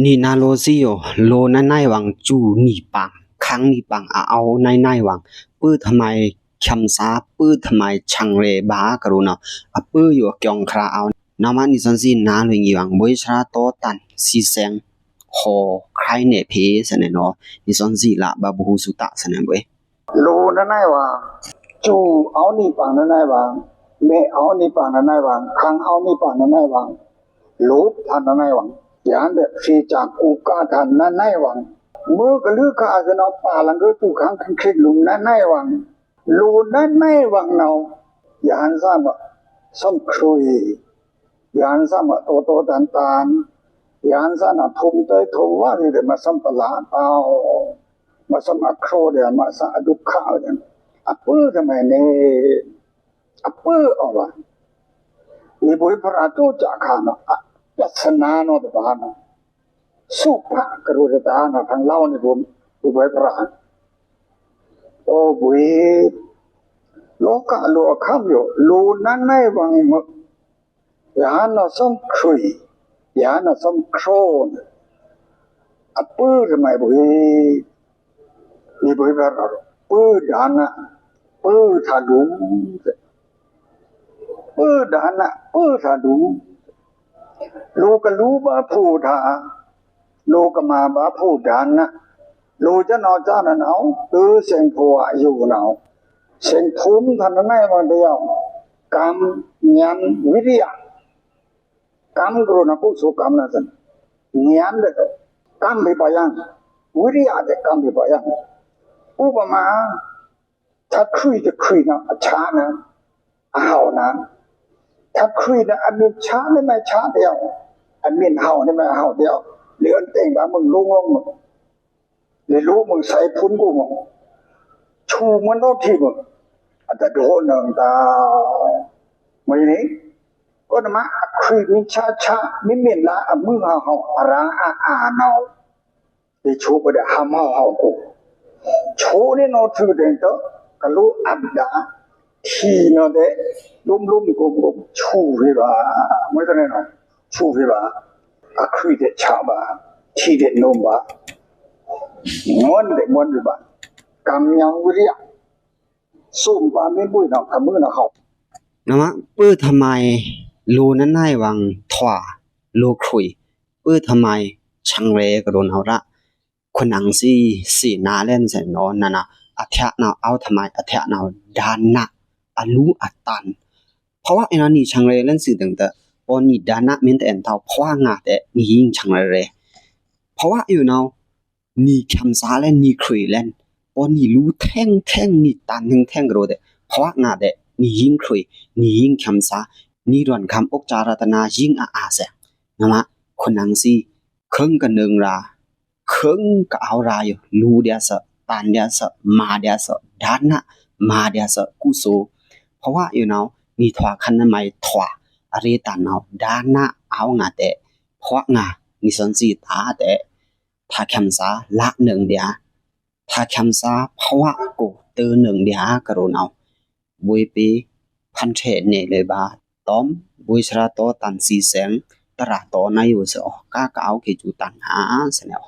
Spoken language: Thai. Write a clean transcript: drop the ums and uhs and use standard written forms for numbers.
你那罗西哟，罗奶奶王住你帮，康你帮啊เอา奶奶王，ปื้อทำไมคำสาปื้อทำไมชังเลบากะรุนะอะปื้ออยู่กยองคราเอานามานี่สันสินาลุยวังบวยชราโตตันซีแสงโหใครเนเพสะเนเนาะนี่สันสิละบาบูสุตะสะเนบวยโลนั่นไงวะจูเอานี่ปังนั่นไงวะเมเอานี่ปังนั่นไงวะคังเอานี่ปังนั่นไงวะลูกทันนั่นไงวะยานเดฟีจากกูกาทันนั่นไงวะมือกะลือกาจะเนาะป่าลังก็ตูคังคิดลุมนั่นไงวะลูนั่นไงวะเนาะยานซ้ำอ่ะซ้ำครุยยานซ้ำอ่ะโตตันยานซ้ำอ่ะทุ่มเตยทุ่มว่านี่เดี๋ยวมาซ้ำตลาดเอามาสมัครโครเดียมาสะดุกข้าวเนี่ยอัปเปอร์ทำไมเนี่ยอัปเปอร์เอาวะนี่บุยพระตุจักขานะลักษณะโนตบานะสุภกรุณาตานะทางเล่านี่บุยพระโอ้บุยโลกะโลข้ามอยู่ลูนั่นไม่วังมึกยานะสมครุยยานะสมโครนอัปเปอร์ทำไมบุยนี่บุยพระปื้อดานะปื้อทาดูปื้อดานะปื้อทาดูโลกรู้บาพูดาโลกมาบาพูดานะโลจะนอจ้านะเนาตื้อเสียงผัวอยู่เนาเสียงทุ้มทันไม่มาเดียวกรรมยันวิริยะกรรมกรุณาผู้สุกรรมนะสันยันเด็กกรรมพิบายังวิริยะเด็กกรรมพิบายังอุปมาถ้าคุยจะคุยนะช้านะเอานะถ้าคุยนะอันนี้ช้าไม่ช้าเดียวอันนี้เอาไม่เอาเดียวเลื่อนเต่งแล้วมึงลุงมึงเดี๋ยวรู้มึงใส่พุ้นกูมึงชูมันโน้ที่มึงอาจจะโดนหนึ่งดาวไม่นี้ก็นะมาคุยมีช้าไม่เหม็นละมึงเอาร้าเนาเดี๋ยวชูไปเดี๋ยวห้ามเอากูโชนี่นอถือเด่นตัวกะลูอับดาทีนอเดลุ่มกุมชูพิบาไม่ต้องเนี่ยชูพิบาอะคุยเดชาบาทีเดนมบาม้วนพิบากำยังวิริยะสุ่มบาไม่บุยนะขมือนะเขานะมะปื้อทำไมลูนั่นนายวังถวาลูคุยปื้อทำไมชังเลกระโดนเอาละคนอังสีนาเล่นเสนนนั่นนะอัฐะนาเอาทำไมอัฐะนาดานนะอลูอัตันเพราะว่าไอ้นั่นนี่ชังเรเล่นสื่อต่างๆพอนี่ดานะมินแต่เอ็นเท่าเพราะว่างาแต่นี่ยิงชังเรเพราะว่าอยู่เนาะนี่คำสาเล่นนี่คุยเล่นพอนี่รู้แท่งนี่ตันแท่งกระโดดเพราะว่างาแต่นี่ยิงคุยนี่ยิงคำสานี่รวนคำอกจารัตนายิงอาเสงนะมะคนอังสีเครื่องกันหนึ่งราเครื่องก็เอารายลูเดียสตันเดียสมาเดียสดานะมาเดียสกุโซเพราะว่าอยู่เนาะมีถวาคันนั้นไม่ถวาอะไรตันเนาะดานะเอางาแต่เพราะงามีสันสีตาแต่ถ้าคำสาละหนึ่งเดียถ้าคำสาเพราะว่ากูตื่นหนึ่งเดียกระโดนเอาบุยปีพันเทเนเลยบาต้อมบุยชราโตตันสีแสงตระโตนาอยู่เสอก้าเอาเกจูตันหาเสนอ